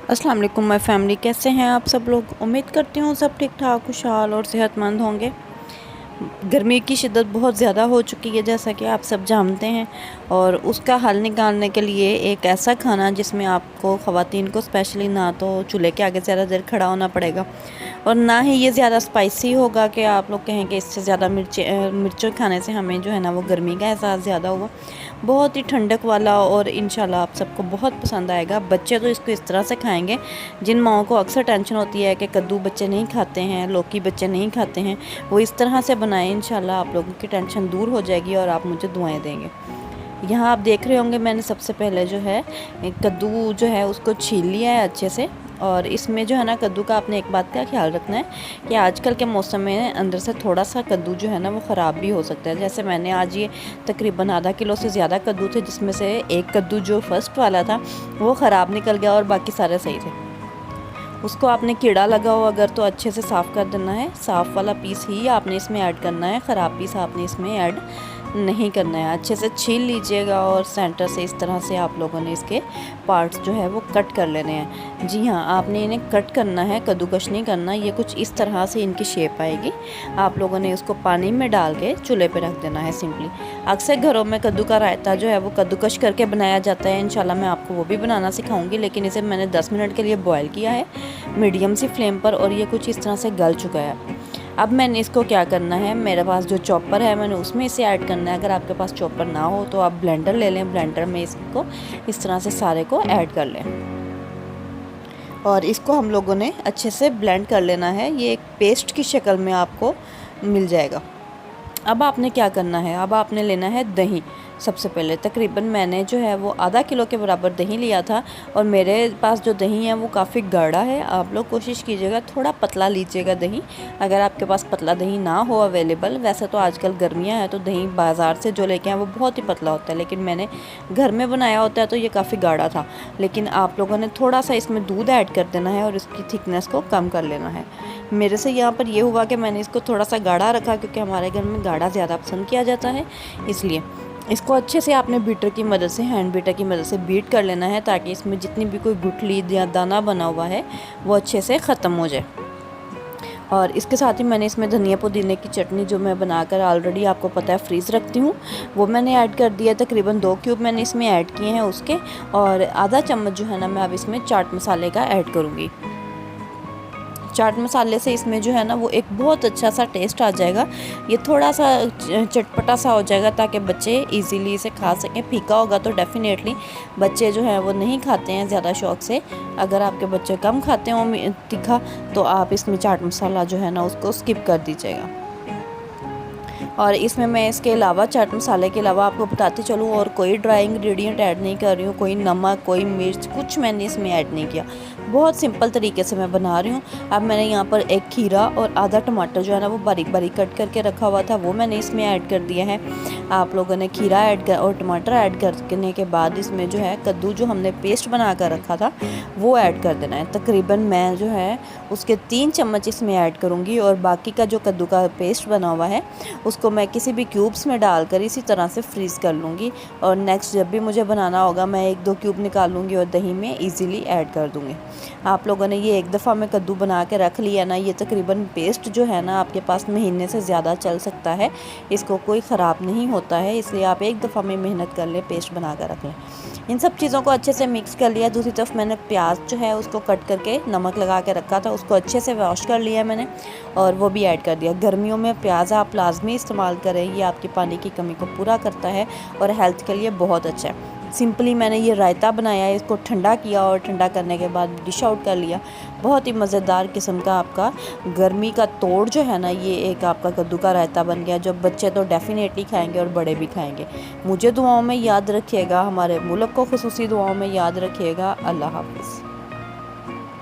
अस्सलाम वालेकुम my family, कैसे हैं आप सब लोग। उम्मीद करती हूँ सब ठीक ठाक खुशहाल और सेहतमंद होंगे। गर्मी की शिद्दत बहुत ज़्यादा हो चुकी है, जैसा कि आप सब जानते हैं, और उसका हल निकालने के लिए एक ऐसा खाना जिसमें आपको ख़वातीन को स्पेशली ना तो चूल्हे के आगे ज़्यादा देर खड़ा होना पड़ेगा और ना ही ये ज़्यादा स्पाइसी होगा कि आप लोग कहें कि इससे ज़्यादा मिर्च खाने से हमें जो है ना वो गर्मी का एहसास ज़्यादा होगा। बहुत ही ठंडक वाला और इंशाल्लाह आप सबको बहुत पसंद आएगा। बच्चे तो इसको इस तरह से खाएंगे, जिन माओं को अक्सर टेंशन होती है कि कद्दू बच्चे नहीं खाते हैं, लौकी बच्चे नहीं खाते हैं, वो इस तरह से बनाएं। इंशाल्लाह आप लोगों की टेंशन दूर हो जाएगी और आप मुझे दुआएं देंगे। यहाँ आप देख रहे होंगे मैंने सबसे पहले जो है कद्दू जो है उसको छील लिया है अच्छे से। और इसमें जो है ना कद्दू का आपने एक बात का ख्याल रखना है कि आजकल के मौसम में अंदर से थोड़ा सा कद्दू जो है ना वो ख़राब भी हो सकता है। जैसे मैंने आज ये तकरीबन आधा किलो से ज़्यादा कद्दू थे, जिसमें से एक कद्दू जो फर्स्ट वाला था वो ख़राब निकल गया और बाकी सारे सही थे। उसको आपने कीड़ा लगा हो अगर तो अच्छे से साफ़ कर देना है। साफ़ वाला पीस ही आपने इसमें ऐड करना है, ख़राब पीस आपने इसमें ऐड नहीं करना है। अच्छे से छील लीजिएगा और सेंटर से इस तरह से आप लोगों ने इसके पार्ट्स जो है वो कट कर लेने हैं। जी हाँ, आपने इन्हें कट करना है, कद्दूकश नहीं करना। ये कुछ इस तरह से इनकी शेप आएगी। आप लोगों ने उसको पानी में डाल के चूल्हे पे रख देना है सिंपली। अक्सर घरों में कद्दू का रायता जो है वो कद्दूकश करके बनाया जाता है। इंशाल्लाह मैं आपको वो भी बनाना सिखाऊंगी, लेकिन इसे मैंने 10 मिनट के लिए बॉयल किया है मीडियम सी फ्लेम पर और ये कुछ इस तरह से गल चुका है। अब मैंने इसको क्या करना है, मेरे पास जो चॉपर है मैंने उसमें इसे ऐड करना है। अगर आपके पास चॉपर ना हो तो आप ब्लेंडर ले लें, ब्लेंडर में इसको इस तरह से सारे को ऐड कर लें और इसको हम लोगों ने अच्छे से ब्लेंड कर लेना है। ये एक पेस्ट की शक्ल में आपको मिल जाएगा। अब आपने क्या करना है, अब आपने लेना है दही। सबसे पहले तकरीबन मैंने जो है वो आधा किलो के बराबर दही लिया था और मेरे पास जो दही है वो काफ़ी गाढ़ा है। आप लोग कोशिश कीजिएगा थोड़ा पतला लीजिएगा दही, अगर आपके पास पतला दही ना हो अवेलेबल। वैसे तो आजकल गर्मियां हैं तो दही बाज़ार से जो लेके आए वो बहुत ही पतला होता है, लेकिन मैंने घर में बनाया होता है तो ये काफ़ी गाढ़ा था। लेकिन आप लोगों ने थोड़ा सा इसमें दूध ऐड कर देना है और इसकी थिकनेस को कम कर लेना है। मेरे से यहाँ पर ये हुआ कि मैंने इसको थोड़ा सा गाढ़ा रखा, क्योंकि हमारे घर में गाढ़ा ज़्यादा पसंद किया जाता है। इसलिए इसको अच्छे से आपने बीटर की मदद से, हैंड बीटर की मदद से बीट कर लेना है, ताकि इसमें जितनी भी कोई गुठली या दाना बना हुआ है वो अच्छे से ख़त्म हो जाए। और इसके साथ ही मैंने इसमें धनिया पुदीने की चटनी जो मैं बनाकर ऑलरेडी आपको पता है फ्रीज़ रखती हूँ वो मैंने ऐड कर दिया। तकरीबन 2 क्यूब मैंने इसमें ऐड किए हैं उसके, और आधा चम्मच जो है ना मैं अब इसमें चाट मसाले का ऐड करूँगी। चाट मसाले से इसमें जो है ना वो एक बहुत अच्छा सा टेस्ट आ जाएगा। ये थोड़ा सा चटपटा सा हो जाएगा ताकि बच्चे इजीली इसे खा सकें। फीका होगा तो डेफ़िनेटली बच्चे जो हैं वो नहीं खाते हैं ज़्यादा शौक़ से। अगर आपके बच्चे कम खाते हो तीखा तो आप इसमें चाट मसाला जो है ना उसको स्किप कर दीजिएगा। और इसमें मैं इसके अलावा चाट मसाले के अलावा आपको बताते चलूँ और कोई ड्राई इंग्रेडिएंट ऐड नहीं कर रही हूँ। कोई नमक, कोई मिर्च, कुछ मैंने इसमें ऐड नहीं किया। बहुत सिंपल तरीके से मैं बना रही हूँ। अब मैंने यहाँ पर एक खीरा और आधा टमाटर जो है ना वो बारीक बारीक कट करके रखा हुआ था वो मैंने इसमें ऐड कर दिया है। आप लोगों ने खीरा ऐड कर और टमाटर ऐड करने के बाद इसमें जो है कद्दू जो हमने पेस्ट बना कर रखा था वो ऐड कर देना है। तकरीबन मैं जो है उसके 3 चम्मच इसमें ऐड करूँगी और बाकी का जो कद्दू का पेस्ट बना हुआ है उसको मैं किसी भी क्यूब्स में डालकर इसी तरह से फ्रीज़ कर लूँगी। और नेक्स्ट जब भी मुझे बनाना होगा मैं 1-2 क्यूब निकाल लूँगी और दही में इजीली ऐड कर दूँगी। आप लोगों ने ये एक दफ़ा में कद्दू बना के रख लिया ना, ये तकरीबन पेस्ट जो है ना आपके पास महीने से ज़्यादा चल सकता है। इसको कोई ख़राब नहीं होता है, इसलिए आप एक दफ़ा में मेहनत कर लें, पेस्ट बना कर रख लें। इन सब चीज़ों को अच्छे से मिक्स कर लिया। दूसरी तरफ मैंने प्याज जो है उसको कट करके नमक लगा के रखा था, उसको अच्छे से वॉश कर लिया मैंने और वो भी ऐड कर दिया। गर्मियों में प्याज आप लाजमी इस्तेमाल करें, ये आपकी पानी की कमी को पूरा करता है और हेल्थ के लिए बहुत अच्छा है। सिंपली मैंने ये रायता बनाया है, इसको ठंडा किया और ठंडा करने के बाद डिश आउट कर लिया। बहुत ही मज़ेदार किस्म का आपका गर्मी का तोड़ जो है ना ये एक आपका कद्दू का रायता बन गया, जो बच्चे तो डेफ़िनेटली खाएंगे और बड़े भी खाएंगे। मुझे दुआओं में याद रखिएगा, हमारे मुल्क को खुसूसी दुआओं में याद रखिएगा। अल्लाह हाफ़िज़।